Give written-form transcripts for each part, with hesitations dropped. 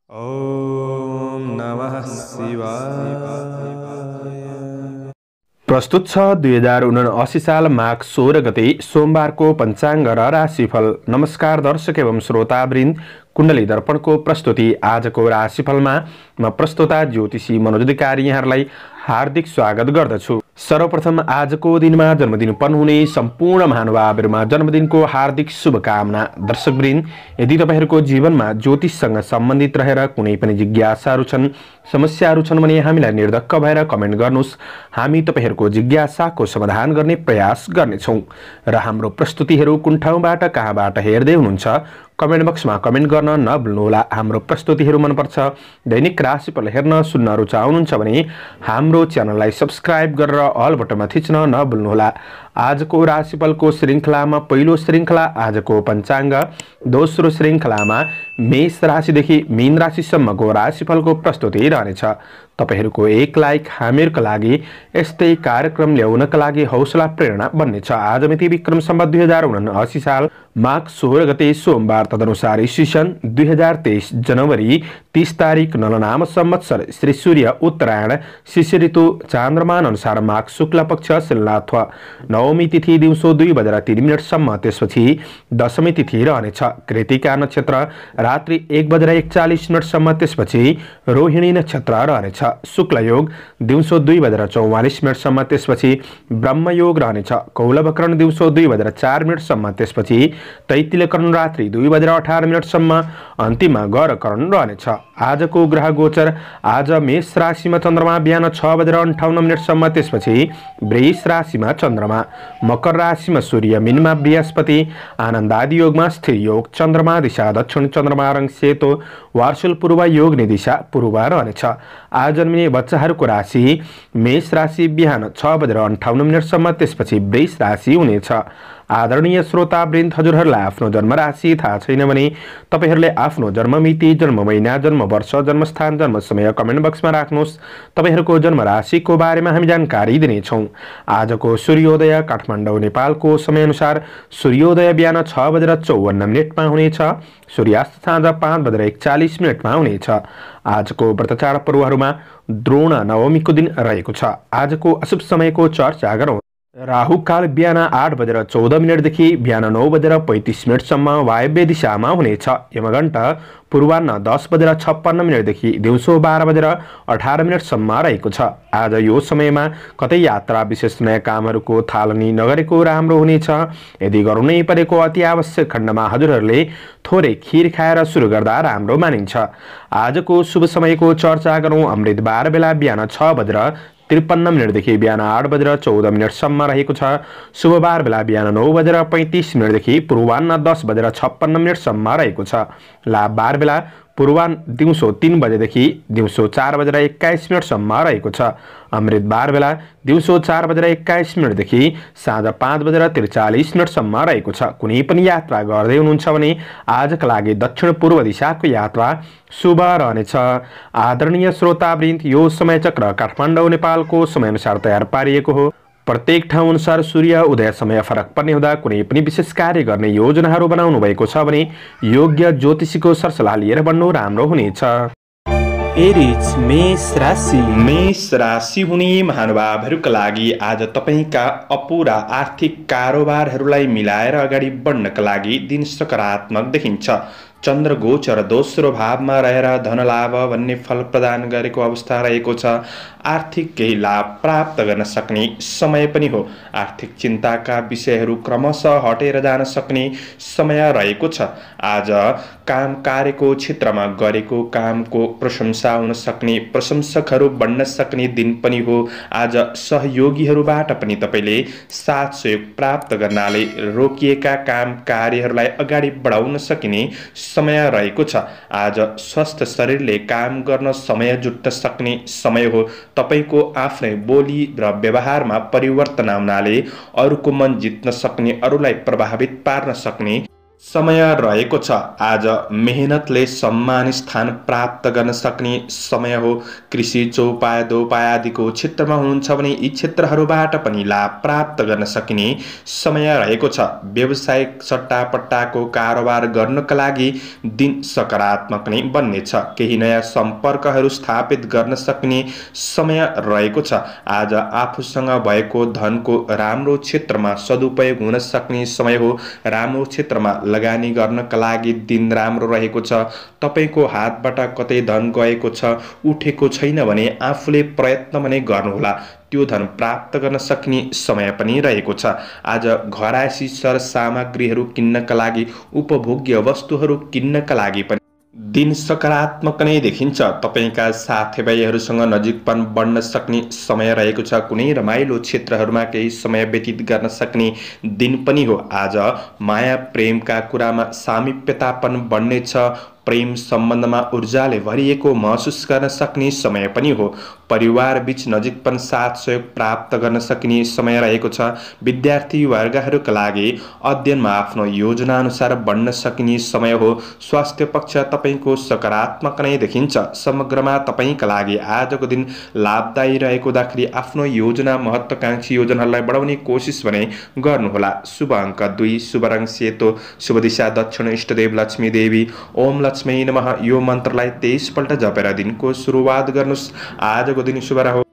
ओम नमः शिवाय। प्रस्तुत छ 2079 साल माघ 16 गते सोमबारको पञ्चाङ्ग र राशिफल। नमस्कार दर्शक एवं श्रोतावृन्द, कुण्डली दर्पणको प्रस्तुति आजको राशिफलमा म प्रस्तोता ज्योतिषी मनोज अधिकारी यहाँहरूलाई हार्दिक स्वागत गर्दछु। सर्वप्रथम आजको दिनमा जन्मदिन हुने सम्पूर्ण महानुभावहरुमा जन्मदिनको हार्दिक शुभकामना। दर्शकवृन्द, यदि तपाईहरुको जीवनमा ज्योतिषसँग सम्बन्धित रहेर कुनै पनि जिज्ञासाहरू छन्, समस्याहरू छन् भने हामीलाई निर्धक्क भएर कमेन्ट गर्नुस्। हामी तपाईहरुको जिज्ञासाको समाधान गर्ने प्रयास गर्नेछौं र हाम्रो प्रस्तुतिहरू कुन ठाउँबाट कहाँबाट हेर्दै हुनुहुन्छ कमेन्ट बक्समा कमेन्ट गर्न नभुल्नुहोला। हाम्रो प्रस्तुतिहरू मनपर्छ, दैनिक राशिफल हेर्न सुन्न रुचाउनुहुन्छ भने हाम्रो च्यानललाई सब्स्क्राइब गरेर अल बटनमा थिच्न नभुल्नुहोला। आजको राशिफलको श्रृङ्खलामा पहिलो श्रृङ्खला आजको पञ्चाङ्ग, दोस्रो श्रृङ्खलामा मेष राशिदेखि मीन राशिसम्मको राशिफलको प्रस्तुति रहनेछ। तपाईहरुको एक लाइक हामीहरुका लागि यस्तै कार्यक्रम ल्याउनका लागि हौसला प्रेरणा बन्नेछ। आज मिति विक्रम सम्वत 2079 साल माघ 16 गते सोमबार, तदनुसार ईस्वी सन् 2023 जनवरी 30 तारिक नलनाम संवत्सर श्री सूर्य उत्तरायण शिष्य ऋतु चान्द्रमान अनुसार माघ शुक्ल पक्ष शिलनाथ नवमी तिथि दिउँसो 2:03 सम्म, त्यसपछि दशमी तिथि रहनेछ। कृतिका नक्षत्र रात्रि 1:41 सम्म, त्यसपछि रोहिणी नक्षत्र रहनेछ। शुक्ल योग दिउँसो 2:44 सम्म, त्यसपछि ब्रह्म योग रहनेछ। कौलवकरण दिउँसो 2:04 सम्म, त्यसपछि तैतिलकरण रात्रि 2:18 सम्म, अन्तिममा गौरकरण रहनेछ। आजको ग्रह गोचर आज मेष राशिमा चन्द्रमा बिहान 6:58 सम्म, त्यसपछि वृष राशिमा चन्द्रमा, मकर राशिमा सूर्य, मीनमा बृहस्पति, आनन्दादि योगमा स्थिर योग, चन्द्रमा दिशा दक्षिण, चन्द्रमा रङ सेतो, वार्षुल पूर्व योग निदिशा पूर्व रहनेछ। आज जन्मिने बच्चाहरूको राशि मेष राशि बिहान 6:58 सम्म, त्यसपछि वृष राशि हुनेछ। आदरणीय श्रोतावृन्द, हजुरहरूलाई आफ्नो जन्म राशि थाहा छैन भने तपाईहरूले आफ्नो जन्ममिति, जन्म महिना, जन्म वर्ष, जन्मस्थान, जन्म समय कमेन्ट बक्समा राख्नुहोस्। तपाईहरूको जन्म राशिको बारेमा हामी जानकारी दिनेछौँ। आजको सूर्योदय काठमाडौँ नेपालको समयअनुसार सूर्योदय बिहान 6:54 हुनेछ। सूर्यास्त साँझ 5:41 हुनेछ। आजको व्रतचाड पर्वहरूमा द्रोण नवमीको दिन रहेको छ। आजको अशुभ समयको चर्चा गरौँ। राहु काल बिहान 8:14 देखि बिहान 9:35 सम्म वायव्य दिशामा हुनेछ। यमघण्ट पूर्वाह्न 10:56 देखि दिउँसो 12:18 सम्म रहेको छ। आज यो समयमा कतै यात्रा विशेष नयाँ कामहरूको थालनी नगरेको राम्रो हुनेछ। यदि गर्नै परेको अति आवश्यक खण्डमा हजुरहरूले थोरै खीर खाएर सुरु गर्दा राम्रो मानिन्छ। आजको शुभ समयको चर्चा गरौँ। अमृत बार बेला बिहान 6:53 देखि बिहान 8:14 सम्म रहेको छ। शुभ बार बेला बिहान 9:35 देखि पूर्वाह्न 10:56 सम्म रहेको छ। लाभ बार बेला पूर्वाह्न दिउँसो 3 बजेदेखि दिउँसो 4:21 सम्म रहेको छ। अमृत बार बेला दिउँसो 4:21 देखि साँझ 5:43 सम्म रहेको छ। कुनै पनि यात्रा गर्दै हुनुहुन्छ भने आजका लागि दक्षिण पूर्व दिशाको यात्रा शुभ रहनेछ। आदरणीय श्रोतावृन्द, यो समय चक्र काठमाडौँ नेपालको समयअनुसार तयार पारिएको हो। प्रत्येक ठाउँ अनुसार सूर्य उदय समय फरक पर्ने हुँदा कुनै पनि विशेष कार्य गर्ने योजनाहरू बनाउनु भएको छ भने योग्य ज्योतिषीको सरसल्लाह लिएर बढ्नु राम्रो हुनेछ। एरिज मेष राशि हुने महानुभावहरूका लागि आज तपाईका अपुरा आर्थिक कारोबारहरूलाई मिलाएर अगाडि बढ्नका लागि दिन सकारात्मक देखिन्छ। चन्द्र गोचर दोस्रो भावमा रहेर धनलाभ भन्ने फल प्रदान गरेको अवस्था रहेको छ। आर्थिक केही लाभ प्राप्त गर्न सक्ने समय पनि हो। आर्थिक चिन्ताका विषयहरू क्रमशः हटेर जान सक्ने समय रहेको छ। आज काम कार्यको क्षेत्रमा गरेको कामको प्रशंसा हुन सक्ने, प्रशंसकहरू बढ्न सक्ने दिन पनि हो। आज सहयोगीहरूबाट पनि तपाईले साथ सहयोग प्राप्त गर्नाले रोकिएका काम कार्यहरूलाई अगाडि बढाउन सकिने समय रहेको छ। आज स्वस्थ शरीरले काम गर्न समय जुट्न सक्ने समय हो। तपाईको आफ्नै बोली र व्यवहारमा परिवर्तन आउनाले अरूको मन जित्न सक्ने, अरूलाई प्रभावित पार्न सक्ने समय रहेको छ। आज मेहनतले सम्मान स्थान प्राप्त गर्न सक्ने समय हो। कृषि, चौपाया, दोपाया आदिको क्षेत्रमा हुनुहुन्छ भने यी क्षेत्रहरूबाट पनि लाभ प्राप्त गर्न सकिने समय रहेको छ। व्यावसायिक सट्टापट्टाको कारोबार गर्नका लागि दिन सकारात्मक नै बन्नेछ। केही नयाँ सम्पर्कहरू स्थापित गर्न सक्ने समय रहेको छ। आज आफूसँग भएको धनको राम्रो क्षेत्रमा सदुपयोग हुन सक्ने समय हो। राम्रो क्षेत्रमा लगानी गर्नका लागि दिन राम्रो रहेको छ। तपाईको हातबाट कतै धन गएको छ, उठेको छैन भने आफूले प्रयत्न भने गर्नुहोला, त्यो धन प्राप्त गर्न सकिने समय पनि रहेको छ। आज घरायसी सरसामग्रीहरू किन्नका लागि, उपभोग्य वस्तुहरू किन्नका लागि पनि दिन सकारात्मक नै देखिन्छ। तपाईका साथीभाइहरूसँग नजिकपन बढ्न सक्ने समय रहेको छ। कुनै रमाइलो क्षेत्रहरूमा केही समय व्यतीत गर्न सक्ने दिन पनि हो। आज माया प्रेमका कुरामा सामिप्यतापन बढ्नेछ। प्रेम सम्बन्धमा ऊर्जाले भरिएको महसुस गर्न सक्ने समय पनि हो। परिवार बीच नजिकपन साथ सहयोग प्राप्त गर्न सकिने समय रहेको छ। विद्यार्थी वर्गहरूका लागि अध्ययनमा आफ्नो योजना अनुसार बढ्न सकिने समय हो। स्वास्थ्य पक्ष तपाईको सकारात्मक नै देखिन्छ। समग्रमा तपाईका लागि आजको दिन लाभदायी रहेको हुँदाखेरि आफ्नो योजना, महत्त्वकांक्षी योजनाहरूलाई बढाउने कोसिस भने गर्नुहोला। शुभ अङ्क 2, शुभ रङ सेतो, शुभ दिशा दक्षिण, इष्टदेव लक्ष्मी देवी। ओम लक्ष्मी नमः यो मन्त्रलाई 23 पल्ट जपेर दिनको सुरुवात गर्नुस्। आजको दिन शुभ रहोस्।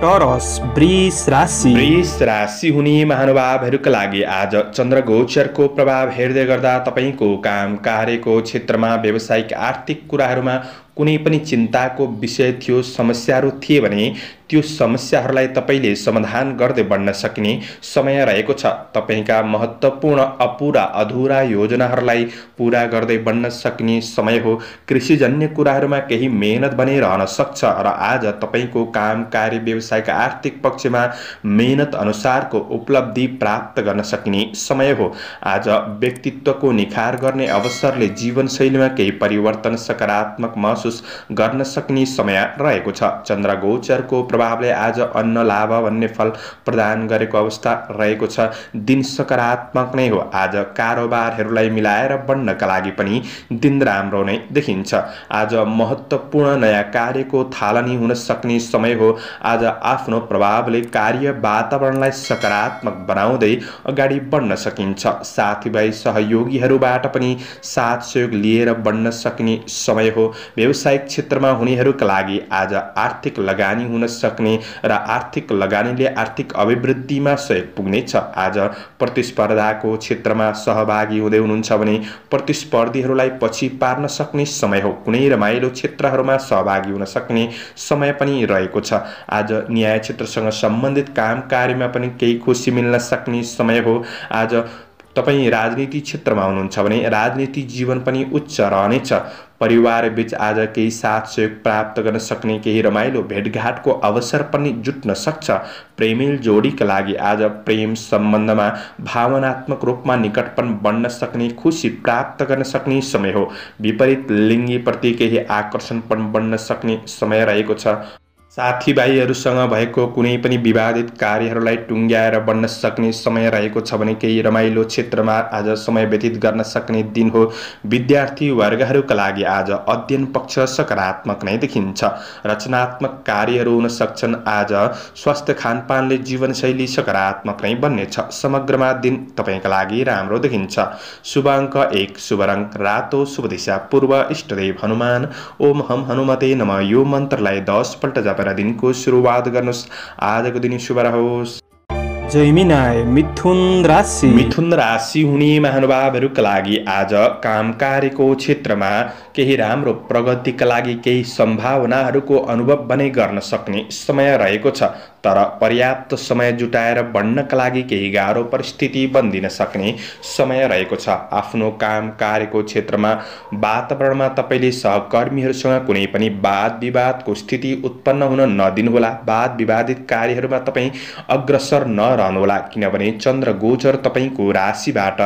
टोरस वृष राशि। वृष राशि हुने महानुभावहरूका लागि आज चन्द्र गोचरको प्रभाव हेर्दै गर्दा तपाईको काम कार्यको क्षेत्रमा, व्यावसायिक आर्थिक कुराहरूमा कुनै पनि चिन्ताको विषय थियो, समस्याहरू थिए भने त्यो समस्याहरूलाई तपाईले समाधान गर्दै बढ्न सकिने समय रहेको छ। तपाईका महत्त्वपूर्ण अपुरा अधुरा योजनाहरूलाई पूरा गर्दै बढ्न सकिने समय हो। कृषिजन्य कुराहरूमा केही मेहनत भने रहन सक्छ र आज तपाईको काम कार्य, व्यावसायिक आर्थिक पक्षमा मेहनत अनुसारको उपलब्धि प्राप्त गर्न सकिने समय हो। आज व्यक्तित्वको निखार गर्ने अवसरले जीवनशैलीमा केही परिवर्तन सकारात्मक महसुस गर्न सक्ने समय रहेको छ। चन्द्र गोचरको प्रभावले आज अन्न लाभ भन्ने फल प्रदान गरेको अवस्था रहेको छ। दिन सकारात्मक नै हो। आज कारोबारहरूलाई मिलाएर बढ्नका लागि पनि दिन राम्रो नै देखिन्छ। आज महत्त्वपूर्ण नयाँ कार्यको थालनी हुन सक्ने समय हो। आज आफ्नो प्रभावले कार्य वातावरणलाई सकारात्मक बनाउँदै अगाडि बढ्न सकिन्छ। साथीभाइ सहयोगीहरूबाट पनि साथ सहयोग लिएर बढ्न सकिने समय हो। व्यावसायिक क्षेत्रमा हुनेहरूका लागि आज आर्थिक लगानी हुन सक्ने र आर्थिक लगानीले आर्थिक अभिवृद्धिमा सहयोग पुग्नेछ। आज प्रतिस्पर्धाको क्षेत्रमा सहभागी हुँदै हुनुहुन्छ भने प्रतिस्पर्धीहरूलाई पछि पार्न सक्ने समय हो। कुनै रमाइलो क्षेत्रहरूमा सहभागी हुन सक्ने समय पनि रहेको छ। आज न्याय क्षेत्रसँग सम्बन्धित काम कार्यमा पनि केही खुसी मिल्न सक्ने समय हो। आज तपाईँ राजनीति क्षेत्रमा हुनुहुन्छ भने राजनीति जीवन पनि उच्च रहनेछ। परिवार बीच आज केही साथ सहयोग प्राप्त गर्न सक्ने, केही रमाइलो भेटघाटको अवसर पनि जुट्न सक्छ। प्रेमिल जोडीका लागि आज प्रेम सम्बन्धमा भावनात्मक रूपमा निकटपन बढ्न सक्ने, खुसी प्राप्त गर्न सक्ने समय हो। विपरीत लिङ्गीप्रति केही आकर्षण पनि बढ्न सक्ने समय रहेको छ। साथीभाइहरूसँग भएको कुनै पनि विवादित कार्यहरूलाई टुङ्ग्याएर बढ्न सक्ने समय रहेको छ भने केही रमाइलो क्षेत्रमा आज समय व्यतीत गर्न सक्ने दिन हो। विद्यार्थी वर्गहरूका लागि आज अध्ययन पक्ष सकारात्मक नै देखिन्छ। रचनात्मक कार्यहरू हुन सक्छन्। आज स्वास्थ्य खानपानले जीवनशैली सकारात्मक नै बन्नेछ। समग्रमा दिन तपाईका लागि राम्रो देखिन्छ। शुभ अङ्क 1, शुभ रङ रातो, शुभ दिशा पूर्व, इष्टदेव हनुमान। ओम हम हनुमते नमः यो मन्त्रलाई 10 पल्ट जपेर दिनको सुरुवात गर्नुस्। आजको दिन शुभ रहोस्। जैमिनाय मिथुन राशि। मिथुन राशि हुने महानुभावहरूका लागि आज काम कार्यको क्षेत्रमा केही राम्रो प्रगतिका लागि केही सम्भावनाहरूको अनुभव भने गर्न सक्ने समय रहेको छ। तर पर्याप्त समय जुटाएर बढ्नका लागि केही गाह्रो परिस्थिति बन्दिन सक्ने समय रहेको छ। आफ्नो काम कार्यको क्षेत्रमा वातावरणमा तपाईले सहकर्मीहरूसँग कुनै पनि वाद विवादको स्थिति उत्पन्न हुन नदिनुहोला। वाद विवादित कार्यहरूमा तपाईँ अग्रसर नरहनुहोला, किनभने चन्द्र गोचर तपाईको राशिबाट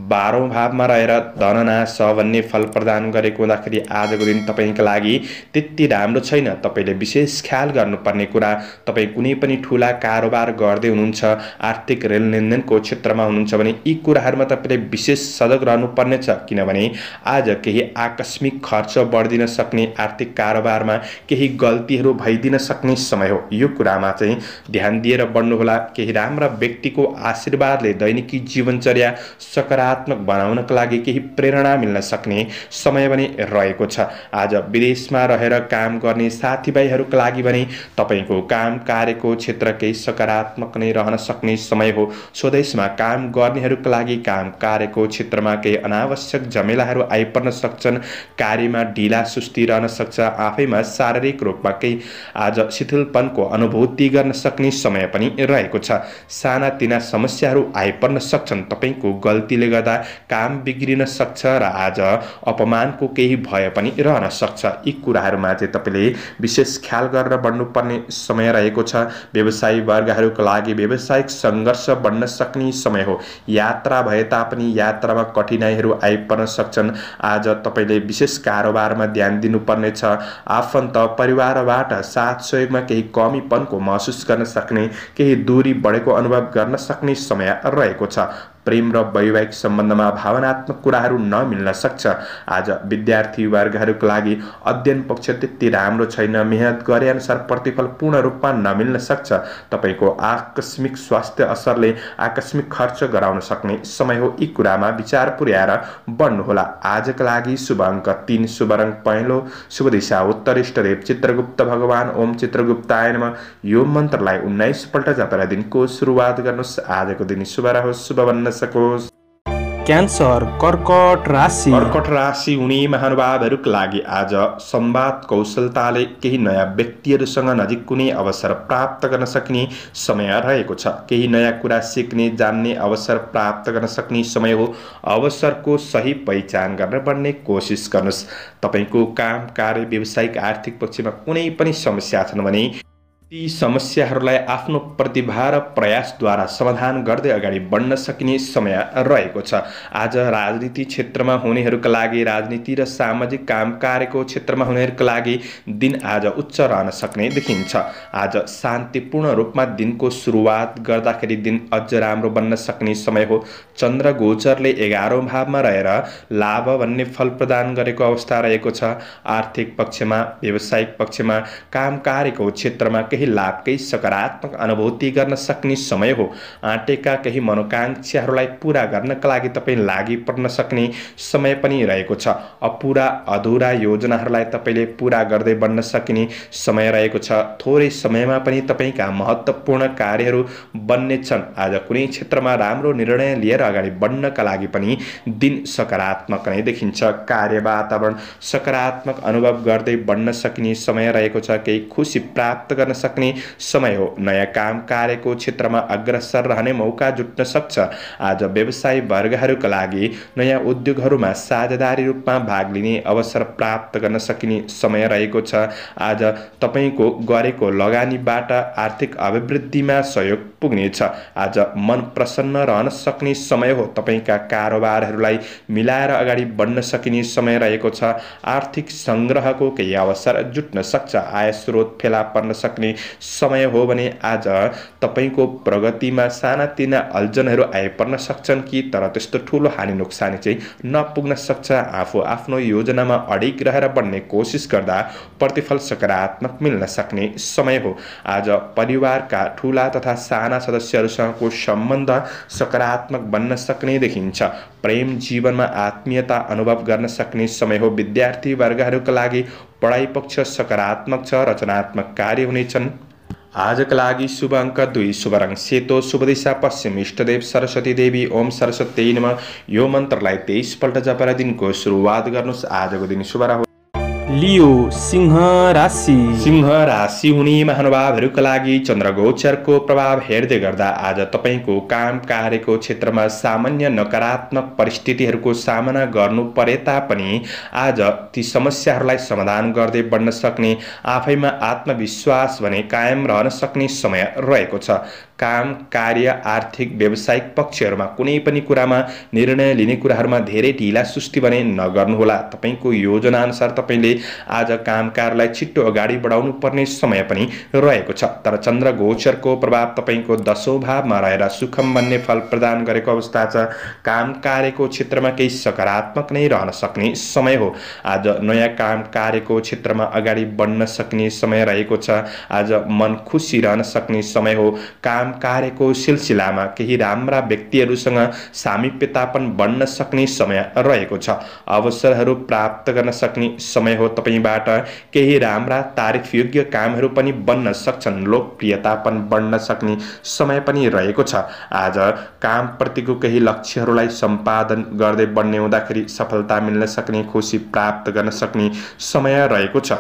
12औं भावमा रहेर धननाश भन्ने फल प्रदान गरेको हुँदाखेरि आजको दिन तपाईका लागि त्यति राम्रो छैन। तपाईले विशेष ख्याल गर्नुपर्ने कुरा, तपाई कुनै पनि ठूला कारोबार गर्दै हुनुहुन्छ, आर्थिक लेनदेनको क्षेत्रमा हुनुहुन्छ भने यी कुराहरूमा तपाईले विशेष सजग रहनुपर्नेछ, किनभने आज केही आकस्मिक खर्च बढ्दिन सक्ने, आर्थिक कारोबारमा केही गल्तीहरू भइदिन सक्ने समय हो। यो कुरामा चाहिँ ध्यान दिएर बढ्नुहोला। केही राम्रा व्यक्तिको आशीर्वादले दैनिकी जीवनचर्या सकारात्मक बनाउनका लागि केही प्रेरणा मिल्न सक्ने समय पनि रहेको छ। आज विदेशमा रहेर काम गर्ने साथीभाइहरूका लागि भने तपाईको काम कार्यको क्षेत्र केही सकारात्मक नै रहन सक्ने समय हो। स्वदेशमा काम गर्नेहरूका लागि काम कार्यको क्षेत्रमा केही अनावश्यक झमेलाहरू आइपर्न सक्छन्, कार्यमा ढिला सुस्ती रहन सक्छ, आफैमा शारीरिक रूपमा केही आज शिथिलपनको अनुभूति गर्न सक्ने समय पनि रहेको छ। सानातिना समस्याहरू आइपर्न सक्छन्, तपाईको गल्तीले गर्दा काम बिग्रिन सक्छ र आज अपमानको केही भय पनि रहन सक्छ। यी कुराहरूमा चाहिँ तपाईले विशेष ख्याल गरेर बढ्नुपर्ने समय रहेको छ। व्यवसायी वर्गहरूका लागि व्यावसायिक सङ्घर्ष बढ्न सक्ने समय हो। यात्रा भए तापनि यात्रामा कठिनाइहरू आइपर्न सक्छन्। आज तपाईले विशेष कारोबारमा ध्यान दिनुपर्नेछ। आफन्त परिवारबाट साथ सहयोगमा केही कमीपनको महसुस गर्न सक्ने, केही दूरी बढेको अनुभव गर्न सक्ने समय रहेको छ। प्रेम र वैवाहिक सम्बन्धमा भावनात्मक कुराहरू नमिल्न सक्छ। आज विद्यार्थी वर्गहरूका लागि अध्ययन पक्ष त्यति राम्रो छैन, मेहनत गरे अनुसार प्रतिफल पूर्ण रूपमा नमिल्न सक्छ। तपाईको आकस्मिक स्वास्थ्य असरले आकस्मिक खर्च गराउन सक्ने समय हो। यी कुरामा विचार पुर्याएर बढ्नुहोला। आजका लागि शुभ अङ्क 3, शुभ रङ पहेँलो, शुभ दिशा उत्तर, इष्टदेव चित्रगुप्त भगवान ओम चित्रगुप्ताय नमः। यो मन्त्रलाई 19 पल्ट जपेर दिनको सुरुवात गर्नुहोस्। आजको दिन शुभ रहोस्, शुभ बन्न सकोस्। क्यान्सर कर्कट राशि। कर्कट राशि हुने महानुभावहरूका लागि आज संवाद कौशलताले केही नयाँ व्यक्तिहरूसँग नजिक कुनै अवसर प्राप्त गर्न सक्ने समय रहेको छ। केही नयाँ कुरा सिक्ने जान्ने अवसर प्राप्त गर्न सक्ने समय हो। अवसरको सही पहिचान गर्न बढ्ने कोसिस गर्नुहोस्। तपाईको काम कार्य व्यावसायिक आर्थिक पक्षमा कुनै पनि समस्या छन् भने ती समस्याहरूलाई आफ्नो प्रतिभा र प्रयासद्वारा समाधान गर्दै अगाडि बढ्न सकिने समय रहेको छ। आज राजनीति क्षेत्रमा हुनेहरूका लागि, राजनीति र सामाजिक काम कार्यको क्षेत्रमा हुनेहरूका लागि दिन आज उच्च रहन सक्ने देखिन्छ। आज शान्तिपूर्ण रूपमा दिनको सुरुवात गर्दाखेरि दिन अझ राम्रो बन्न सक्ने समय हो। चन्द्र गोचरले 11औं भावमा रहेर लाभ भन्ने फल प्रदान गरेको अवस्था रहेको छ। आर्थिक पक्षमा, व्यावसायिक पक्षमा, काम कार्यको क्षेत्रमा केही लाभकै सकारात्मक अनुभूति गर्न सक्ने समय हो। आँटेका केही मनोकांक्षाहरूलाई पूरा गर्नका लागि तपाईँ लागि पर्न सक्ने समय पनि रहेको छ। अपुरा अधुरा योजनाहरूलाई तपाईँले पूरा गर्दै बढ्न सकिने समय रहेको छ। थोरै समयमा पनि तपाईँका महत्त्वपूर्ण कार्यहरू बन्नेछन्। आज कुनै क्षेत्रमा राम्रो निर्णय लिएर अगाडि बढ्नका लागि पनि दिन सकारात्मक नै देखिन्छ। कार्य वातावरण सकारात्मक अनुभव गर्दै बढ्न सकिने समय रहेको छ। केही खुसी प्राप्त गर्न सक्ने समय हो। नयाँ काम कार्यको क्षेत्रमा अग्रसर रहने मौका जुट्न सक्छ। आज व्यवसायी वर्गहरूका लागि नयाँ उद्योगहरूमा साझेदारी रूपमा भाग लिने अवसर प्राप्त गर्न सकिने समय रहेको छ। आज तपाईको गरेको लगानीबाट आर्थिक अभिवृद्धिमा सहयोग पुग्नेछ। आज मन प्रसन्न रहन सक्ने समय हो। तपाईका कारोबारहरूलाई मिलाएर अगाडि बढ्न सकिने समय रहेको छ। आर्थिक सङ्ग्रहको केही अवसर जुट्न सक्छ। आय स्रोत फेला पर्न सक्ने समय हो भने आज तपाईको प्रगतिमा सानातिना अल्झनहरू आइपर्न सक्छन् कि तर त्यस्तो ठुलो हानि नोक्सानी चाहिँ नपुग्न सक्छ। आफू आफ्नो योजनामा अडिग रहेर बढ्ने कोसिस गर्दा प्रतिफल सकारात्मक मिल्न सक्ने समय हो। आज परिवारका ठुला तथा साना सदस्यहरूसँगको सम्बन्ध सकारात्मक बन्न सक्ने देखिन्छ। प्रेम जीवनमा आत्मीयता अनुभव गर्न सक्ने समय हो। विद्यार्थी वर्गहरूका लागि पढाइ पक्ष सकारात्मक छ, रचनात्मक कार्य हुनेछन्। आजका लागि शुभ अङ्क 2, शुभ रङ सेतो, शुभ दिशा पश्चिम, इष्टदेव सरस्वती देवी ओम सरस्वती नमः। यो मन्त्रलाई 23 पल्ट जपेर दिनको सुरुवात गर्नुहोस्। आजको दिन शुभ रहोस्। लियो सिंह राशि। सिंह राशि हुने महानुभावहरूका लागि चन्द्रगोचरको प्रभाव हेर्दै गर्दा आज तपाईको काम कार्यको क्षेत्रमा सामान्य नकारात्मक परिस्थितिहरूको सामना गर्नु परे तापनि आज ती समस्याहरूलाई समाधान गर्दै बढ्न सक्ने, आफैमा आत्मविश्वास भने कायम रहन सक्ने समय रहेको छ। काम कार्य आर्थिक व्यावसायिक पक्षहरूमा कुनै पनि कुरामा निर्णय लिने कुराहरूमा धेरै ढिला सुस्ती भने नगर्नुहोला। तपाईको योजना अनुसार तपाईले आज कामकारलाई छिट्टो अगाडि बढाउनु पर्ने समय पनि रहेको छ। तर चन्द्र गोचरको प्रभाव तपाईको 10औं भावमा रहेर सुखम भन्ने फल प्रदान गरेको अवस्था छ। काम कार्यको क्षेत्रमा केही सकारात्मक नै रहन सक्ने समय हो। आज नयाँ काम कार्यको क्षेत्रमा अगाडि बढ्न सक्ने समय रहेको छ। आज मन खुसी रहन सक्ने समय हो। काम कार्यको सिलसिलामा केही राम्रा व्यक्तिहरूसँग सामिप्यतापन बढ्न सक्ने समय रहेको छ। अवसरहरू प्राप्त गर्न सक्ने समय हो। तपाईबाट केही राम्रा तारिफयोग्य कामहरू पनि बन्न सक्छन्। लोकप्रियतापन बढ्न सक्ने समय पनि रहेको छ। आज काम प्रतिको केही लक्ष्यहरूलाई सम्पादन गर्दै बढ्ने हुँदाखेरि सफलता मिल्न सक्ने, खुसी प्राप्त गर्न सक्ने समय रहेको छ।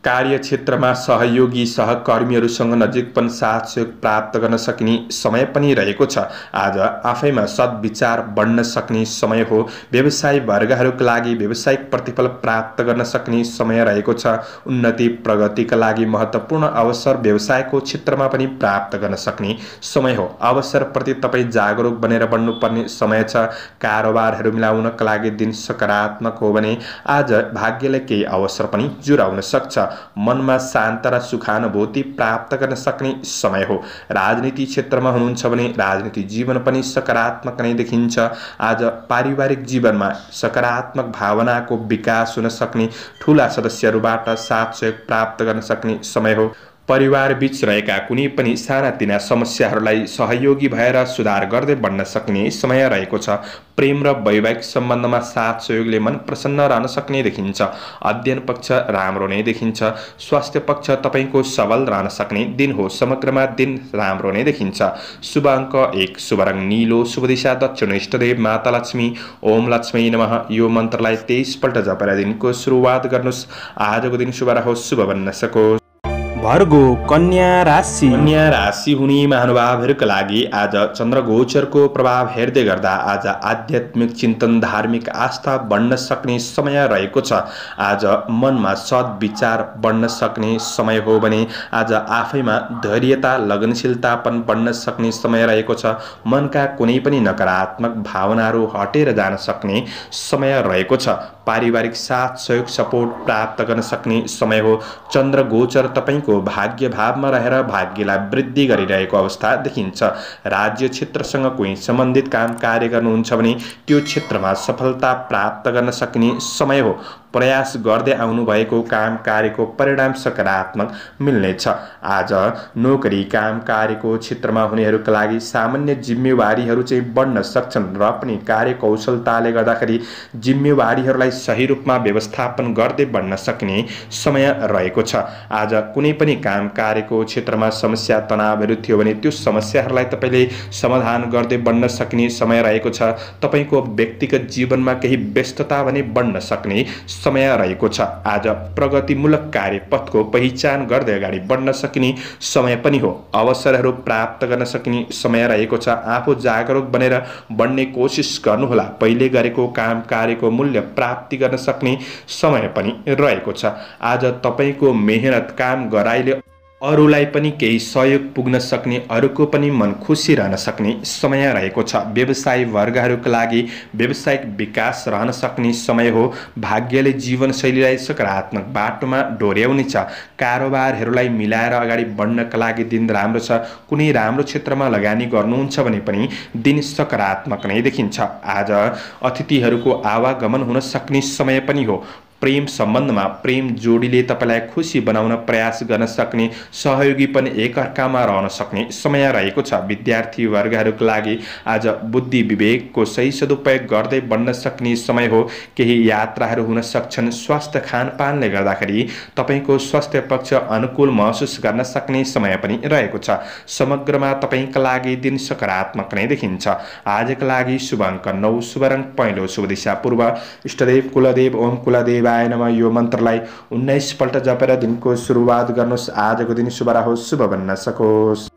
कार्यक्षेत्रमा सहयोगी सहकर्मीहरूसँग नजिकपन साथ सहयोग प्राप्त गर्न सकिने समय पनि रहेको छ। आज आफैमा सद्विचार बढ्न सक्ने समय हो। व्यवसायी वर्गहरूका लागि व्यावसायिक प्रतिफल प्राप्त गर्न सक्ने समय रहेको छ। उन्नति प्रगतिका लागि महत्त्वपूर्ण अवसर व्यवसायको क्षेत्रमा पनि प्राप्त गर्न सक्ने समय हो। अवसरप्रति तपाईँ जागरुक बनेर बढ्नुपर्ने समय छ। कारोबारहरू मिलाउनका लागि दिन सकारात्मक हो भने आज भाग्यले केही अवसर पनि जुराउन सक्छ। मनमा शान्त र सुखानुभूति प्राप्त गर्न सक्ने समय हो। राजनीति क्षेत्रमा हुनुहुन्छ भने राजनीति जीवन पनि सकारात्मक नै देखिन्छ। आज पारिवारिक जीवनमा सकारात्मक भावनाको विकास हुन सक्ने, ठूला सदस्यहरूबाट साथ सहयोग प्राप्त गर्न सक्ने समय हो। परिवार बीच रहेका कुनै पनि सानातिना समस्याहरूलाई सहयोगी भएर सुधार गर्दै बढ्न सक्ने समय रहेको छ। प्रेम र वैवाहिक सम्बन्धमा साथ सहयोगले मन प्रसन्न रहन सक्ने देखिन्छ। अध्ययन पक्ष राम्रो नै देखिन्छ। स्वास्थ्य पक्ष तपाईको सबल रहन सक्ने दिन हो। समग्रमा दिन राम्रो नै देखिन्छ। शुभ अङ्क 1, शुभ रङ नीलो, शुभ दिशा दक्षिण, इष्टदेव माता लक्ष्मी। ओम लक्ष्मी नमः यो मन्त्रलाई 23 पल्ट जपेर दिनको सुरुवात गर्नुहोस्। आजको दिन शुभ रहोस्, शुभ बन्न सकोस्। भर्गो कन्या राशि। कन्या राशि हुने महानुभावहरूका लागि आज चन्द्र गोचरको प्रभाव हेर्दै गर्दा आज आध्यात्मिक चिन्तन, धार्मिक आस्था बढ्न सक्ने समय रहेको छ। आज मनमा सद्विचार बढ्न सक्ने समय हो भने आज आफैमा धैर्यता, लगनशीलतापन बढ्न सक्ने समय रहेको छ। मनका कुनै पनि नकारात्मक भावनाहरू हटेर जान सक्ने समय रहेको छ। पारिवारिक साथ सहयोग सपोर्ट प्राप्त गर्न सक्ने समय हो। चन्द्र गोचर तपाईको भाग्य भावमा रहेर भाग्यलाई वृद्धि गरिरहेको अवस्था देखिन्छ। राज्य क्षेत्रसँग कुनै सम्बन्धित काम कार्य गर्नुहुन्छ भने त्यो क्षेत्रमा सफलता प्राप्त गर्न सकिने समय हो। प्रयास गर्दै आउनु भएको काम कार्यको परिणाम सकारात्मक मिल्नेछ। आज नोकरी काम कार्यको क्षेत्रमा हुनेहरूका लागि सामान्य जिम्मेवारीहरू चाहिँ बढ्न सक्छन् र पनि कार्यकौशलताले गर्दाखेरि जिम्मेवारीहरूलाई सही रूपमा व्यवस्थापन गर्दै बढ्न सक्ने समय रहेको छ। आज कुनै पनि काम कार्यको क्षेत्रमा समस्या तनावहरू थियो भने त्यो समस्याहरूलाई तपाईले समाधान गर्दै बढ्न सक्ने समय रहेको छ। तपाईको व्यक्तिगत जीवनमा केही व्यस्तता भने बढ्न सक्ने समय रहेको छ। आज प्रगतिमूलक कार्यपथको पहिचान गर्दै अगाडि बढ्न सकिने समय पनि हो। अवसरहरू प्राप्त गर्न सकिने समय रहेको छ। आफू जागरुक बनेर बढ्ने कोसिस गर्नुहोला। पहिले गरेको काम कार्यको मूल्य प्राप्ति गर्न सक्ने समय पनि रहेको छ। आज तपाईको मेहनत काम गराइले अरूलाई पनि केही सहयोग पुग्न सक्ने, अरूको पनि मन खुसी रहन सक्ने समय रहेको छ। व्यवसायी वर्गहरूका लागि व्यावसायिक विकास रहन सक्ने समय हो। भाग्यले जीवनशैलीलाई सकारात्मक बाटोमा डोर्याउनेछ। कारोबारहरूलाई मिलाएर अगाडि बढ्नका लागि दिन राम्रो छ। कुनै राम्रो क्षेत्रमा लगानी गर्नुहुन्छ भने पनि दिन सकारात्मक नै देखिन्छ। आज अतिथिहरूको आवागमन हुन सक्ने समय पनि हो। प्रेम सम्बन्धमा प्रेम जोडीले तपाईलाई खुसी बनाउन प्रयास गर्न सक्ने, सहयोगी पनि एकअर्कामा रहन सक्ने समय रहेको छ। विद्यार्थी वर्गहरूका लागि आज बुद्धि विवेकको सही सदुपयोग गर्दै बढ्न सक्ने समय हो। केही यात्राहरू हुन सक्छन्। स्वास्थ्य खानपानले गर्दाखेरि तपाईको स्वास्थ्य पक्ष अनुकूल महसुस गर्न सक्ने समय पनि रहेको छ। समग्रमा तपाईका लागि दिन सकारात्मक नै देखिन्छ। आजका लागि शुभ अङ्क 9, शुभ रङ पहेँलो, शुभ दिशा पूर्व, इष्टदेव कुलदेव ओम कुलदेव नमः यो मन्त्रलाई 19 पल्ट जपेर दिनको सुरुवात गर्नुहोस्। आजको दिन शुभ रहोस्, शुभ बन्न सकोस्।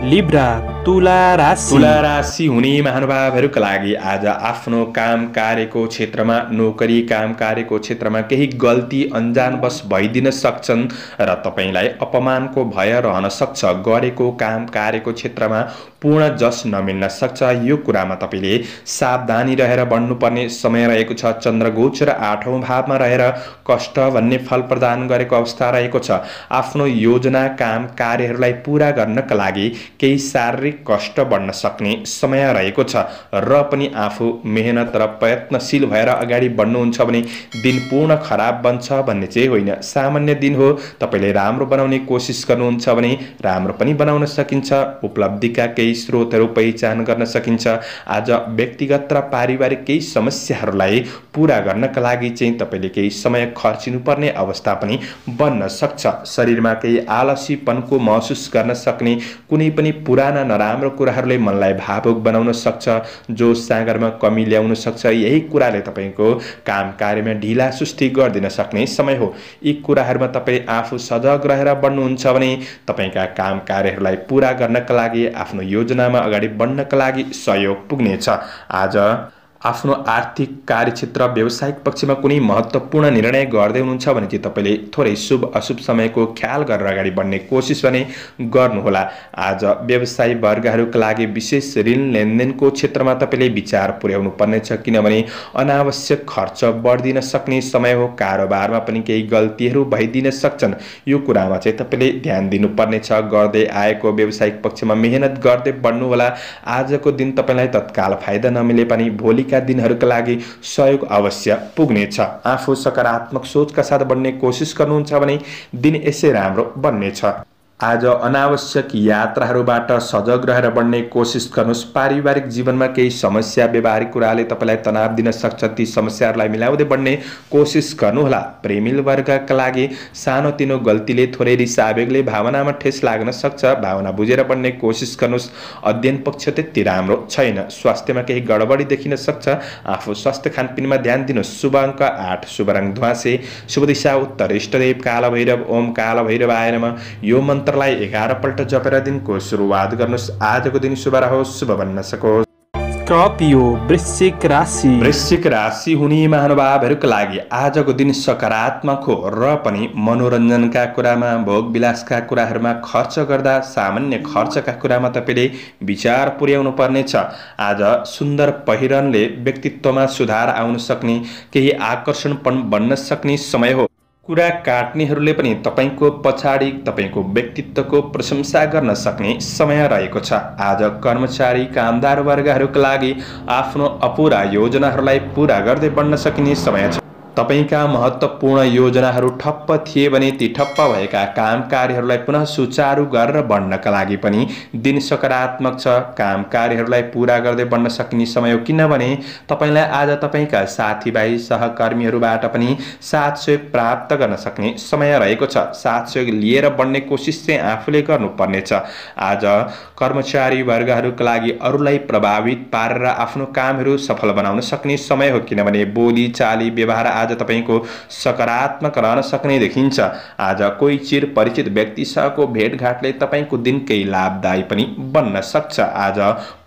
लिब्रा तुला राशि हुने महानुभावहरूका लागि आज आफ्नो काम कार्यको क्षेत्रमा नोकरी काम कार्यको क्षेत्रमा केही गल्ती अन्जानवश भइदिन सक्छन् र तपाईलाई अपमानको भय रहन सक्छ। गरेको काम कार्यको क्षेत्रमा पूर्ण जस नमिल्न सक्छ। यो कुरामा तपाईले सावधानी रहेर बढ्नुपर्ने समय रहेको छ। चन्द्रगोचर 8औं भावमा रहेर कष्ट भन्ने फल प्रदान गरेको अवस्था रहेको छ। आफ्नो योजना काम कार्यहरूलाई पूरा गर्नका लागि केही शारीरिक कष्ट बढ्न सक्ने समय रहेको छ र पनि आफू मेहनत र प्रयत्नशील भएर अगाडि बढ्नुहुन्छ भने दिन पूर्ण खराब बन्छ भन्ने चाहिँ होइन। सामान्य दिन हो। तपाईले राम्रो बनाउने कोसिस गर्नुहुन्छ भने राम्रो पनि बनाउन सकिन्छ। उपलब्धिका केही स्रोतहरू पहिचान गर्न सकिन्छ। आज व्यक्तिगत र पारिवारिक केही समस्याहरूलाई पूरा गर्नका लागि चाहिँ तपाईले केही समय खर्चिनुपर्ने अवस्था पनि बन्न सक्छ। शरीरमा केही आलसीपनको महसुस गर्न सक्ने कुनै पनि पुराना नराम्रो कुराहरूले मनलाई भावुक बनाउन सक्छ। जो सागरमा कमी ल्याउन सक्छ। यही कुराले तपाईको काम कार्यमा ढिला सुस्ती गरिदिन सक्ने समय हो। यी कुराहरूमा तपाई आफू सजग रहेर बढ्नुहुन्छ भने तपाईका काम कार्यहरूलाई पूरा गर्नका लागि आफ्नो योजनामा अगाडि बढ्नका लागि सहयोग पुग्नेछ। आज आफ्नो आर्थिक कार्यक्षेत्र व्यावसायिक पक्षमा कुनै महत्त्वपूर्ण निर्णय गर्दै हुनुहुन्छ भने चाहिँ तपाईले थोरै शुभ अशुभ समयको ख्याल गरेर अगाडि बढ्ने कोसिस भने गर्नुहोला। आज व्यवसायी वर्गहरूका लागि विशेष ऋण लेनदेनको क्षेत्रमा तपाईले विचार पुर्याउनु पर्नेछ किनभने अनावश्यक खर्च बढ्दिन सक्ने समय हो। कारोबारमा पनि केही गल्तीहरू भइदिन सक्छन्। यो कुरामा चाहिँ तपाईले ध्यान दिनुपर्नेछ। गर्दै आएको व्यावसायिक पक्षमा मेहनत गर्दै बढ्नुहोला। आजको दिन तपाईलाई तत्काल फाइदा नमिले पनि भोलि दिनहरूका लागि सहयोग अवश्य पुग्नेछ। आफू सकारात्मक सोचका साथ बढ्ने कोसिस गर्नुहुन्छ भने दिन यसै राम्रो बन्नेछ। आज अनावश्यक यात्राहरूबाट सजग रहेर बढ्ने कोसिस गर्नुहोस्। पारिवारिक जीवनमा केही समस्या व्यवहारिक कुराले तपाईलाई तनाव दिन सक्छ। ती समस्याहरूलाई मिलाउँदै बढ्ने कोसिस गर्नुहोला। प्रेमिल वर्गका लागि सानोतिनो गल्तीले थोरै रिस आवेगले भावनामा ठेस लाग्न सक्छ। भावना बुझेर बढ्ने कोसिस गर्नुहोस्। अध्ययन पक्ष त्यति राम्रो छैन। स्वास्थ्यमा केही गडबडी देखिन सक्छ। आफू स्वास्थ्य खानपिनमा ध्यान दिनुहोस्। शुभ अङ्क 8, शुभ रङ ध्वाँसे, शुभ दिशा उत्तर, इष्टदेव कालभैरव। ओम कालभैरवाय नमः। यो मन्त्रलाई 11 पल्ट जपेर दिनको सुरुवात गर्नुहोस्। आजको दिन शुभ रहोस्, शुभ बन्न सकोस्। स्कर्पियो वृश्चिक राशि हुने महानुभावहरूका लागि आजको दिन सकारात्मक हो र पनि मनोरञ्जनका कुरामा भोग विलासका कुराहरूमा खर्च गर्दा सामान्य खर्चका कुरामा तपाईले विचार पुर्याउनु पर्नेछ। आज सुन्दर पहिरनले व्यक्तित्वमा सुधार आउन सक्ने केही आकर्षणपन बन्न सक्ने समय हो। कुरा काट्नेहरूले पनि तपाईको पछाडि तपाईको व्यक्तित्वको प्रशंसा गर्न सक्ने समय रहेको छ। आज कर्मचारी कामदार वर्गहरूका लागि आफ्नो अपुरा योजनाहरूलाई पूरा गर्दै बढ्न सकिने समय छ। तपाईका महत्त्वपूर्ण योजनाहरू ठप्प थिए भने ती ठप्प भएका काम कार्यहरूलाई पुनः सुचारू गरेर बढ्नका लागि पनि दिन सकारात्मक छ। काम कार्यहरूलाई पूरा गर्दै बढ्न सकिने समय हो किनभने तपाईलाई आज तपाईका साथीभाइ सहकर्मीहरूबाट पनि साथ सहयोग प्राप्त गर्न सक्ने समय रहेको छ। साथ सहयोग लिएर बढ्ने कोसिस चाहिँ आफूले गर्नुपर्नेछ। आज कर्मचारी वर्गहरूका लागि अरूलाई प्रभावित पारेर आफ्नो कामहरू सफल बनाउन सक्ने समय हो किनभने बोली चाली व्यवहार आज तपाईको सकारात्मक रहन सक्ने देखिन्छ। आज कोही चिर परिचित व्यक्तिसँगको भेटघाटले तपाईको दिन केही लाभदायी पनि बन्न सक्छ। आज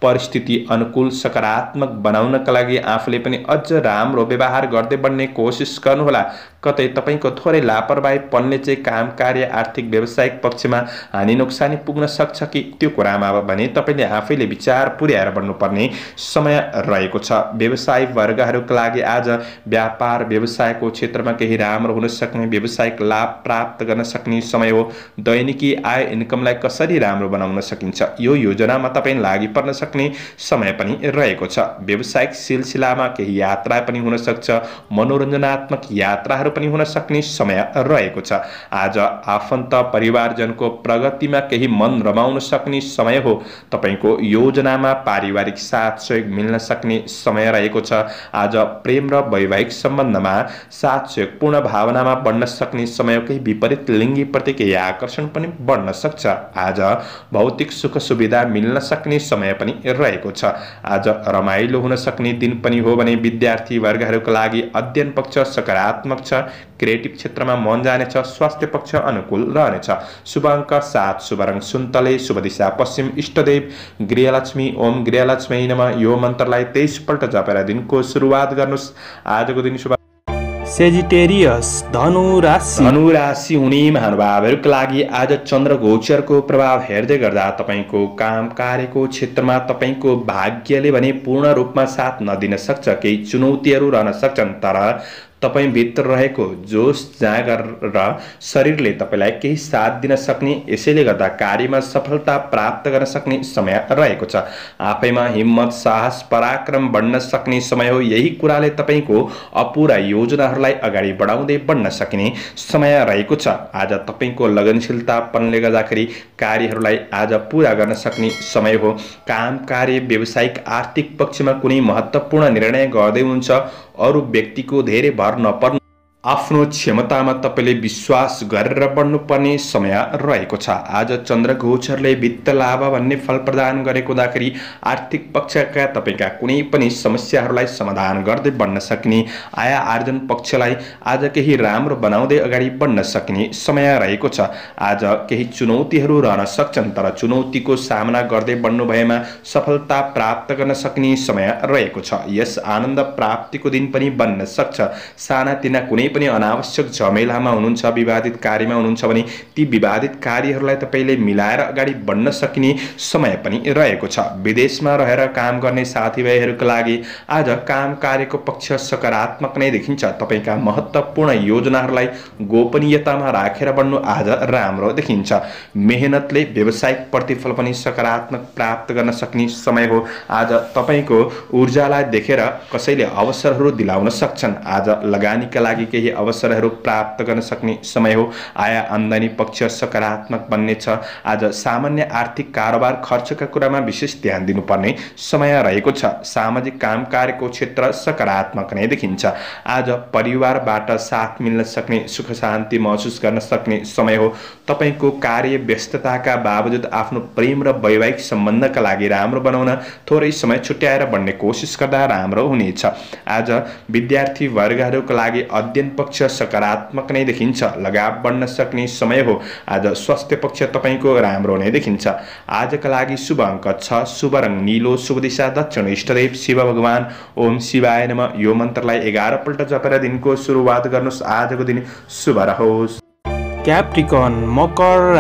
परिस्थिति अनुकूल सकारात्मक बनाउनका लागि आफूले पनि अझ राम्रो व्यवहार गर्दै बढ्ने कोसिस गर्नुहोला। कतै तपाईको थोरै लापरवाहीपनले चाहिँ काम कार्य आर्थिक व्यावसायिक पक्षमा हानि नोक्सानी पुग्न सक्छ कि त्यो कुरामा भने तपाईले आफैले विचार पुर्याएर बढ्नुपर्ने समय रहेको छ। व्यवसायी वर्गहरूका लागि आज व्यापार व्यवसायको क्षेत्रमा केही राम्रो हुन सक्ने व्यावसायिक लाभ प्राप्त गर्न सक्ने समय हो। दैनिकी आय इन्कमलाई कसरी राम्रो बनाउन सकिन्छ यो योजनामा तपाईं लागि पर्न सक्ने समय पनि रहेको छ। व्यावसायिक सिलसिलामा केही यात्रा पनि हुन सक्छ। मनोरञ्जनात्मक यात्राहरू पनि हुन सक्ने समय रहेको छ। आज आफन्त परिवारजनको प्रगतिमा केही मन रमाउन सक्ने समय हो। तपाईको योजनामा पारिवारिक साथ सहयोग मिल्न सक्ने समय रहेको छ। आज प्रेम र वैवाहिक सम्बन्धमा साथ सहयोगपूर्ण भावनामा बढ्न सक्ने समय, केही विपरीत लिङ्गी प्रति केही आकर्षण पनि बढ्न सक्छ। आज भौतिक सुख सुविधा मिल्न सक्ने समय पनि रहेको छ। आज रमाइलो हुन सक्ने दिन पनि हो भने विद्यार्थी वर्गहरूका लागि अध्ययन पक्ष सकारात्मक छ। क्रिएटिभ क्षेत्रमा मन जानेछ। स्वास्थ्य पक्ष अनुकूल रहनेछ। शुभ अङ्क 7, शुभ रङ सुन्तले, शुभ दिशा पश्चिम, इष्टदेव गृहलक्ष्मी। ओम गृहलक्ष्मी नमः यो मन्त्रलाई 23 पल्ट जपेर दिनको सुरुवात गर्नुहोस्। आजको दिन शुभ सेजिटेरियस धनु राशि हुने महानुभावहरूका लागि आज चन्द्र गोचरको प्रभाव हेर्दै गर्दा तपाईँको काम कार्यको क्षेत्रमा तपाईँको भाग्यले भने पूर्ण रूपमा साथ नदिन सक्छ। केही चुनौतीहरू रहन सक्छन्, तर तपाईँ भित्र रहेको जोश जाँगर र शरीरले तपाईँलाई केही साथ दिन सक्ने, यसैले गर्दा कार्यमा सफलता प्राप्त गर्न सक्ने समय रहेको छ। आफैमा हिम्मत, साहस, पराक्रम बढ्न सक्ने समय हो। यही कुराले तपाईँको अपुरा योजनाहरूलाई अगाडि बढाउँदै बढ्न सकिने समय रहेको छ। आज तपाईँको लगनशीलतापनले गर्दाखेरि कार्यहरूलाई आज पुरा गर्न सक्ने समय हो। काम कार्य, व्यावसायिक, आर्थिक पक्षमा कुनै महत्त्वपूर्ण निर्णय गर्दै हुनुहुन्छ। अरू व्यक्तिको धेरै भर नपर्नु, आफ्नो क्षमतामा तपाईँले विश्वास गरेर बढ्नुपर्ने समय रहेको छ। आज चन्द्र गोचरले वित्त लाभ भन्ने फल प्रदान गरेको हुँदाखेरि आर्थिक पक्षका तपाईँका कुनै पनि समस्याहरूलाई समाधान गर्दै बढ्न सक्ने, आय आर्जन पक्षलाई आज केही राम्रो बनाउँदै अगाडि बढ्न सक्ने समय रहेको छ। आज केही चुनौतीहरू रहन सक्छन्, तर चुनौतीको सामना गर्दै बढ्नु भएमा सफलता प्राप्त गर्न सक्ने समय रहेको छ। यस आनन्द प्राप्तिको दिन पनि बन्न सक्छ। सानातिना कुनै पनि अनावश्यक झमेलामा हुनुहुन्छ, विवादित कार्यमा हुनुहुन्छ भने ती विवादित कार्यहरूलाई तपाईँले मिलाएर अगाडि बढ्न सकिने समय पनि रहेको छ। विदेशमा रहेर काम गर्ने साथीभाइहरूका लागि आज काम कार्यको पक्ष सकारात्मक नै देखिन्छ। तपाईँका महत्त्वपूर्ण योजनाहरूलाई गोपनीयतामा राखेर बढ्नु आज राम्रो देखिन्छ। मेहनतले व्यावसायिक प्रतिफल पनि सकारात्मक प्राप्त गर्न सक्ने समय हो। आज तपाईँको ऊर्जालाई देखेर कसैले अवसरहरू दिलाउन सक्छन्। आज लगानीका लागि केही अवसरहरू प्राप्त गर्न सक्ने समय हो। आय आम्दानी पक्ष सकारात्मक बन्नेछ। आज सामान्य आर्थिक कारोबार खर्चका कुरामा विशेष ध्यान दिनुपर्ने समय रहेको छ। सामाजिक काम कार्यको क्षेत्र सकारात्मक नै देखिन्छ। आज परिवारबाट साथ मिल्न सक्ने, सुख शान्ति महसुस गर्न सक्ने समय हो। तपाईँको कार्य व्यस्तताका बावजुद आफ्नो प्रेम र वैवाहिक सम्बन्धका लागि राम्रो बनाउन थोरै समय छुट्याएर बढ्ने कोसिस गर्दा राम्रो हुनेछ। आज विद्यार्थी वर्गहरूका लागि अध्ययन पक्ष सकारात्मक नै देखिन्छ। लगाव बढ्न सक्ने समय हो। आज स्वास्थ्य पक्ष तपाईँको राम्रो नै देखिन्छ। आजका लागि शुभ अङ्क 6, शुभ रङ नीलो, शुभ दिशा दक्षिण, इष्टदेव शिव भगवान। ओम शिवाय नमः यो मन्त्रलाई 11 पल्ट जपेर दिनको सुरुवात गर्नुहोस्। आजको दिन शुभ रहोस्। क्याप्रिकन मकर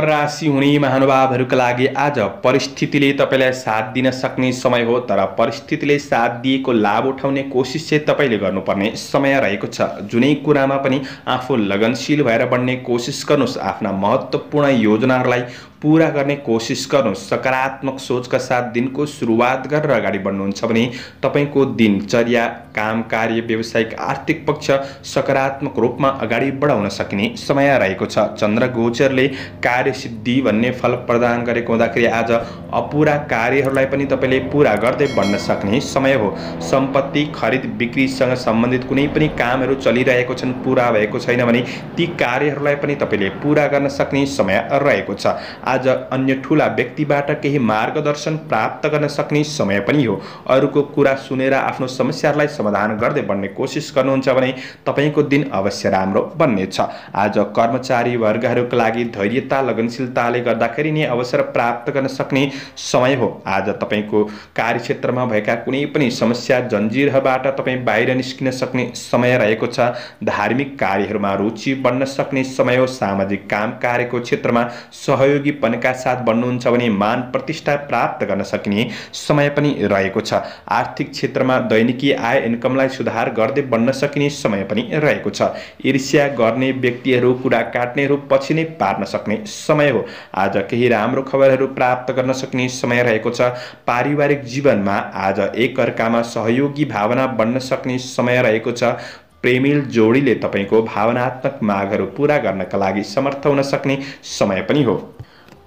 राशि हुने महानुभावहरूका लागि आज परिस्थितिले तपाईँलाई साथ दिन सक्ने समय हो, तर परिस्थितिले साथ दिएको लाभ उठाउने कोसिस चाहिँ तपाईँले गर्नुपर्ने समय रहेको छ। जुनै कुरामा पनि आफू लगनशील भएर बढ्ने कोसिस गर्नुहोस्। आफ्ना महत्त्वपूर्ण योजनाहरूलाई पूरा गर्ने कोसिस गर्नुहोस्। सकारात्मक सोचका साथ दिनको सुरुवात गरेर अगाडि बढ्नुहुन्छ भने तपाईँको दिनचर्या, काम कार्य, व्यावसायिक, आर्थिक पक्ष सकारात्मक रूपमा अगाडि बढाउन सकिने समय रहेको छ। चन्द्र गोचरले कार्यसिद्धि भन्ने फल प्रदान गरेको हुँदाखेरि आज अपुरा कार्यहरूलाई पनि तपाईँले पूरा गर्दै बढ्न सक्ने समय हो। सम्पत्ति खरिद बिक्रीसँग सम्बन्धित कुनै पनि कामहरू चलिरहेको छन्, पूरा भएको छैन भने ती कार्यहरूलाई पनि तपाईँले पूरा गर्न सक्ने समय रहेको छ। आज अन्य ठूला व्यक्तिबाट केही मार्गदर्शन प्राप्त गर्न सक्ने समय पनि हो। अरूको कुरा सुनेर आफ्नो समस्याहरूलाई समाधान गर्दै बढ्ने कोसिस गर्नुहुन्छ भने तपाईँको दिन अवश्य राम्रो बन्नेछ। आज कर्मचारी वर्गहरूका लागि धैर्यता, लगनशीलताले गर्दाखेरि नै अवसर प्राप्त गर्न सक्ने समय हो। आज तपाईँको कार्यक्षेत्रमा भएका कुनै पनि समस्या, जन्जिरबाट तपाईँ बाहिर निस्किन सक्ने समय रहेको छ। धार्मिक कार्यहरूमा रुचि बढ्न सक्ने समय हो। सामाजिक काम कार्यको क्षेत्रमा सहयोगी पनका साथ बढ्नुहुन्छ भने मान प्रतिष्ठा प्राप्त गर्न सकिने समय पनि रहेको छ। आर्थिक क्षेत्रमा दैनिकी आय इन्कमलाई सुधार गर्दै बढ्न सकिने समय पनि रहेको छ। ईर्ष्या गर्ने व्यक्तिहरू, कुरा काट्नेहरू पछि नै पार्न सक्ने समय हो। आज केही राम्रो खबरहरू प्राप्त गर्न सक्ने समय रहेको छ। पारिवारिक जीवनमा आज एक अर्कामा सहयोगी भावना बढ्न सक्ने समय रहेको छ। प्रेमिल जोडीले तपाईँको भावनात्मक मागहरू पूरा गर्नका लागि समर्थ हुन सक्ने समय पनि हो।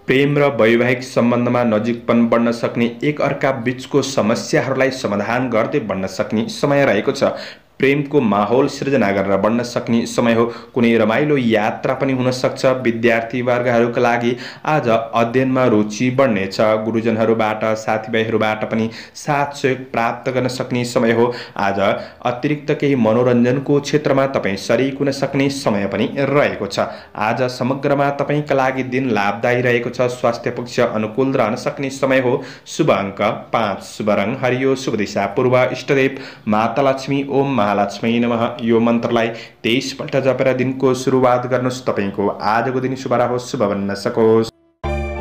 प्रेम र वैवाहिक सम्बन्धमा नजिकपन बढ्न सक्ने, एक अर्का बीचको समस्याहरूलाई समाधान गर्दै बढ्न सक्ने समय रहेको छ। प्रेमको माहौल सृजना गरेर बढ्न सक्ने समय हो। कुनै रमाइलो यात्रा पनि हुन सक्छ। विद्यार्थी वर्गहरूका लागि आज अध्ययनमा रुचि बढ्नेछ। गुरुजनहरूबाट साथीभाइहरूबाट पनि साथ सहयोग प्राप्त गर्न सक्ने समय हो। आज अतिरिक्त केही मनोरञ्जनको क्षेत्रमा तपाईँ सरिक हुन सक्ने समय पनि रहेको छ। आज समग्रमा तपाईँका लागि दिन लाभदायी रहेको छ। स्वास्थ्य पक्ष अनुकूल रहन सक्ने समय हो। शुभ अङ्क 5, शुभ रङ हरियो, शुभ दिशा पूर्व, इष्टदेव माता लक्ष्मी ओम महालक्ष्मी नमः यो मन्त्रलाई 23 पल्ट जपेर दिनको सुरुवात गर्नुहोस्। तपाईँको आजको दिन शुभ रहोस्, शुभ बन्न सकोस्।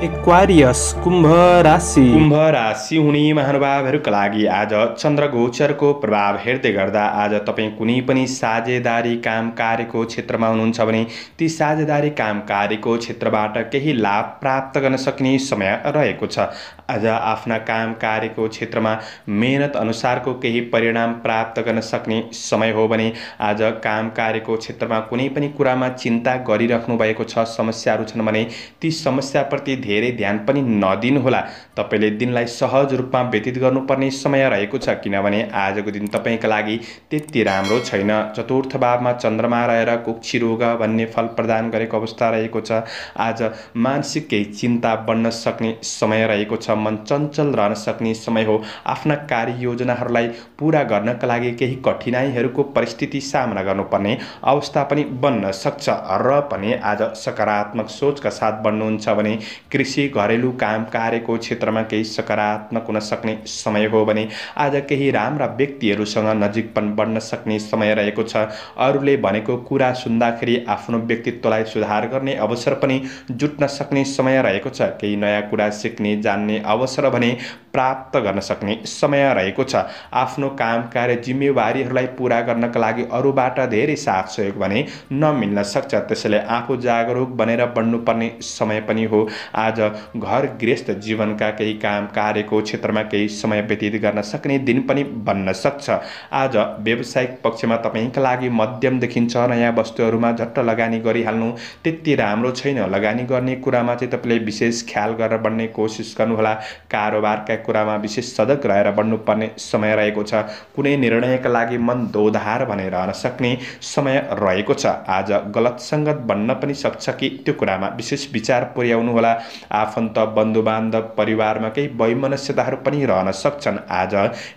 एक्वारियस कुम्भ राशि हुने महानुभावहरूका लागि आज चन्द्र गोचरको प्रभाव हेर्दै गर्दा आज तपाईँ कुनै पनि साझेदारी काम कार्यको क्षेत्रमा हुनुहुन्छ भने ती साझेदारी काम कार्यको क्षेत्रबाट केही लाभ प्राप्त गर्न सक्ने समय रहेको छ। आज आफ्ना काम कार्यको क्षेत्रमा मेहनत अनुसारको केही परिणाम प्राप्त गर्न सक्ने समय हो भने आज काम कार्यको क्षेत्रमा कुनै पनि कुरामा चिन्ता गरिराख्नु भएको छ, समस्याहरू छन् भने ती समस्याप्रति धेरै ध्यान पनि नदिनुहोला। तपाईँले दिनलाई सहज रूपमा व्यतीत गर्नुपर्ने समय रहेको छ, किनभने आजको दिन तपाईँका लागि त्यति राम्रो छैन। चतुर्थ भावमा चन्द्रमा रहेर कुक्षी रोग भन्ने फल प्रदान गरेको अवस्था रहेको छ। आज मानसिक केही चिन्ता बढ्न सक्ने समय रहेको छ। मन चञ्चल रहन सक्ने समय हो। आफ्ना कार्ययोजनाहरूलाई पूरा गर्नका लागि केही कठिनाइहरूको परिस्थिति सामना गर्नुपर्ने अवस्था पनि बन्न सक्छ र पनि आज सकारात्मक सोचका साथ बढ्नुहुन्छ भने कृषि घरेलु काम कार्यको क्षेत्रमा केही सकारात्मक हुन सक्ने समय हो भने आज केही राम्रा व्यक्तिहरूसँग नजिकपन बढ्न सक्ने समय रहेको छ। अरूले भनेको कुरा सुन्दाखेरि आफ्नो व्यक्तित्वलाई सुधार गर्ने अवसर पनि जुट्न सक्ने समय रहेको छ। केही नयाँ कुरा सिक्ने जान्ने अवसर भने प्राप्त गर्न सक्ने समय रहेको छ। आफ्नो काम कार्य जिम्मेवारीहरूलाई पूरा गर्नका लागि अरूबाट धेरै साथ सहयोग भने नमिल्न सक्छ, त्यसैले आफू जागरुक बनेर बढ्नुपर्ने समय पनि हो। आज घर गृहस्थ जीवनका केही काम कार्यको क्षेत्रमा केही समय व्यतीत गर्न सक्ने दिन पनि बन्न सक्छ। आज व्यावसायिक पक्षमा तपाईँका लागि मध्यम देखिन्छ। नयाँ वस्तुहरूमा झट्ट लगानी गरिहाल्नु त्यति राम्रो छैन। लगानी गर्ने कुरामा चाहिँ तपाईँले विशेष ख्याल गरेर बढ्ने कोसिस गर्नुहोला। कारोबारका कुरामा विशेष सजग रहेर बढ्नुपर्ने समय रहेको छ। कुनै निर्णयका लागि मन दोधार भनेर रहन सक्ने समय रहेको छ। आज गलत सङ्गत बन्न पनि सक्छ कि त्यो कुरामा विशेष विचार पुर्याउनु होला। आफन्त बन्धुबान्धव परिवारमा केही वैमनस्यताहरू पनि रहन सक्छन्। आज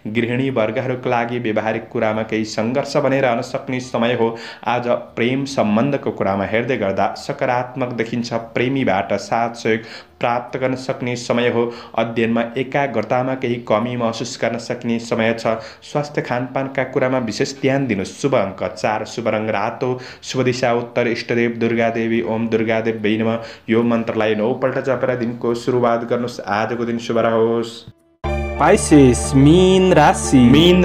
गृहिणी वर्गहरूका लागि व्यवहारिक कुरामा केही सङ्घर्ष भने रहन सक्ने समय हो। आज प्रेम सम्बन्धको कुरामा हेर्दै गर्दा सकारात्मक देखिन्छ। प्रेमीबाट साथ सहयोग प्राप्त गर्न सक्ने समय हो। अध्ययनमा एकाग्रतामा केही कमी महसुस गर्न सक्ने समय छ। स्वास्थ्य खानपानका कुरामा विशेष ध्यान दिनुहोस्। शुभ अङ्क 4, शुभ रङ रातो, शुभ दिशा उत्तर, इष्टदेव दुर्गा देवी ओम दुर्गा देवी नमः यो मन्त्रलाई 9 पल्ट जपेर दिनको सुरुवात गर्नुहोस्। आजको दिन शुभ रहोस्। पाइसेस मीन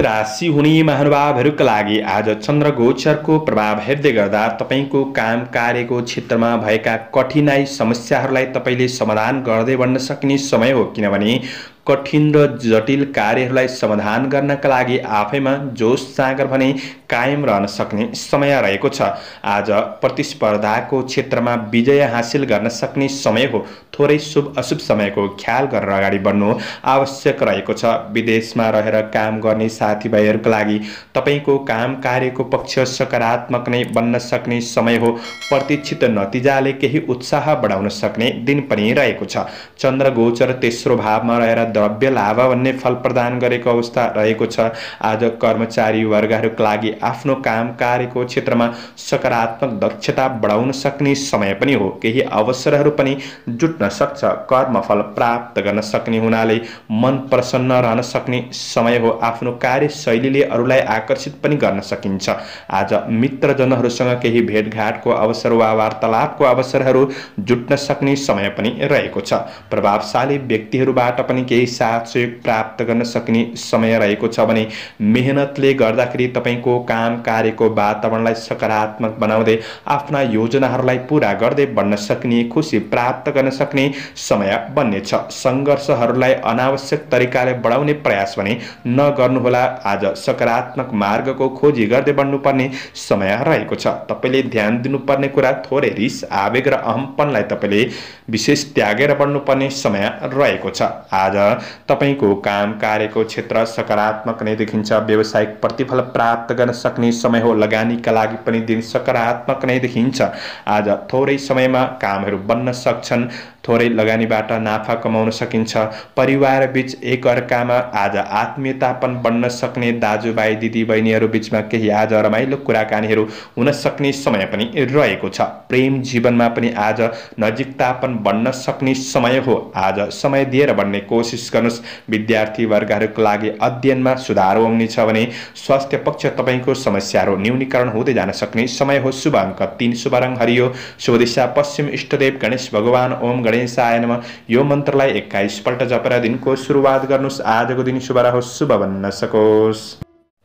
राशि हुने महानुभावहरूका लागि आज चन्द्र गोचरको प्रभाव हेर्दै गर्दा तपाईँको काम कार्यको क्षेत्रमा भएका कठिनाई समस्याहरूलाई तपाईँले समाधान गर्दै बढ्न सक्ने समय हो, किनभने कठिन र जटिल कार्यहरूलाई समाधान गर्नका लागि आफैमा जोस जाँगर भने कायम रहन सक्ने समय रहेको छ। आज प्रतिस्पर्धाको क्षेत्रमा विजय हासिल गर्न सक्ने समय हो। थोरै शुभ अशुभ समयको ख्याल गरेर अगाडि बढ्नु आवश्यक रहेको छ। विदेशमा रहेर काम गर्ने साथीभाइहरूका लागि तपाईँको काम कार्यको पक्ष सकारात्मक नै बन्न सक्ने समय हो। प्रतीक्षित नतिजाले केही उत्साह बढाउन सक्ने दिन पनि रहेको छ। चन्द्र गोचर तेस्रो भावमा रहेर द्रव्य लाभ भन्ने फल प्रदान गरेको अवस्था रहेको छ। आज कर्मचारी वर्गहरूका लागि आफ्नो काम कार्यको क्षेत्रमा सकारात्मक दक्षता बढाउन सक्ने समय पनि हो। केही अवसरहरू पनि जुट्न सक्छ। कर्मफल प्राप्त गर्न सक्ने हुनाले मन प्रसन्न रहन सक्ने समय हो। आफ्नो कार्यशैलीले अरूलाई आकर्षित पनि गर्न सकिन्छ। आज मित्रजनहरूसँग केही भेटघाटको अवसर वा वार्तालापको अवसरहरू जुट्न सक्ने समय पनि रहेको छ। प्रभावशाली व्यक्तिहरूबाट पनि केही साथ सहयोग प्राप्त गर्न सक्ने समय रहेको छ भने मेहनतले गर्दाखेरि तपाईँको काम कार्यको वातावरणलाई सकारात्मक बनाउँदै आफ्ना योजनाहरूलाई पूरा गर्दै बढ्न सक्ने, खुसी प्राप्त गर्न सक्ने समय बन्नेछ। सङ्घर्षहरूलाई अनावश्यक तरिकाले बढाउने प्रयास भने नगर्नुहोला। आज सकारात्मक मार्गको खोजी गर्दै बढ्नुपर्ने समय रहेको छ। तपाईँले ध्यान दिनुपर्ने कुरा थोरै रिस, आवेग र अहमपनलाई तपाईँले विशेष त्यागेर बढ्नुपर्ने समय रहेको छ। आज तपाईको काम कार्यको क्षेत्र सकारात्मक नै देखिन्छ। व्यावसायिक प्रतिफल प्राप्त गर्न सक्ने समय हो। लगानीका लागि पनि दिन सकारात्मक नै देखिन्छ। आज थोरै समयमा कामहरू बन्न सक्छन्। थोरै लगानीबाट नाफा कमाउन सकिन्छ। परिवार बीच एक अर्कामा आज आत्मीयता पनि बन्न सक्ने। दाजुभाइ दिदीबहिनीहरू बीचमा केही आज रमाइलो कुराकानीहरू हुन सक्ने समय पनि रहेको छ। प्रेम जीवनमा पनि आज नजिकता पनि बन्न सक्ने समय हो। आज समय दिएर बढ्ने कोसिस गर्नुहोस्। विद्यार्थी वर्गहरूको लागि अध्ययनमा सुधार आउनेछ भने स्वास्थ्य पक्ष तपाईको समस्याहरू न्यूनीकरण हुँदै जान सक्ने समय हो। शुभ अङ्क 3, शुभ रङ हरियो, शुभ दिशा पश्चिम, इष्टदेव गणेश भगवान ओम गणेशाय नमः। यो मन्त्रलाई 21 पल्ट जपेर दिनको सुरुवात गर्नुहोस्। आजको दिन शुभ रहोस्, शुभ बन्न सकोस्।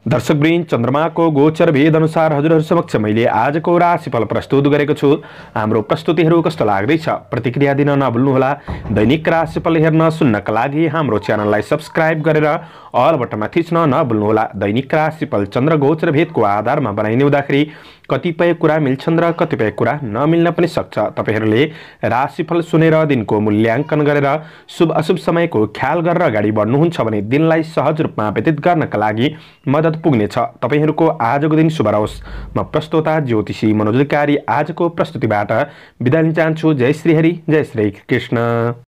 दर्शकवृन्द, चन्द्रमाको गोचर भेद अनुसार हजुरहरू समक्ष मैले आजको राशिफल प्रस्तुत गरेको छु। हाम्रो प्रस्तुतिहरू कस्तो लाग्दैछ प्रतिक्रिया दिन नभुल्नुहोला। दैनिक राशिफल हेर्न सुन्नका लागि हाम्रो च्यानललाई सब्स्क्राइब गरेर अल बटनमा थिच्न नभुल्नुहोला। दैनिक राशिफल चन्द्र गोचर भेदको आधारमा बनाइने हुँदाखेरि कतिपय कुरा मिल्छन् र कतिपय कुरा नमिल्न पनि सक्छ। तपाईहरूले राशिफल सुनेर दिनको मूल्याङ्कन गरेर शुभ अशुभ समयको ख्याल गरेर अगाडि बढ्नुहुन्छ भने दिनलाई सहज रूपमा व्यतीत गर्नका लागि मद्दत पुग्नेछ। तपाईहरूको आजको दिन शुभ रहोस्। म प्रस्तोता ज्योतिषी मनोज अधिकारी आजको प्रस्तुतिबाट बिदा लिन चाहन्छु। जय श्री हरि, जय श्री कृष्ण।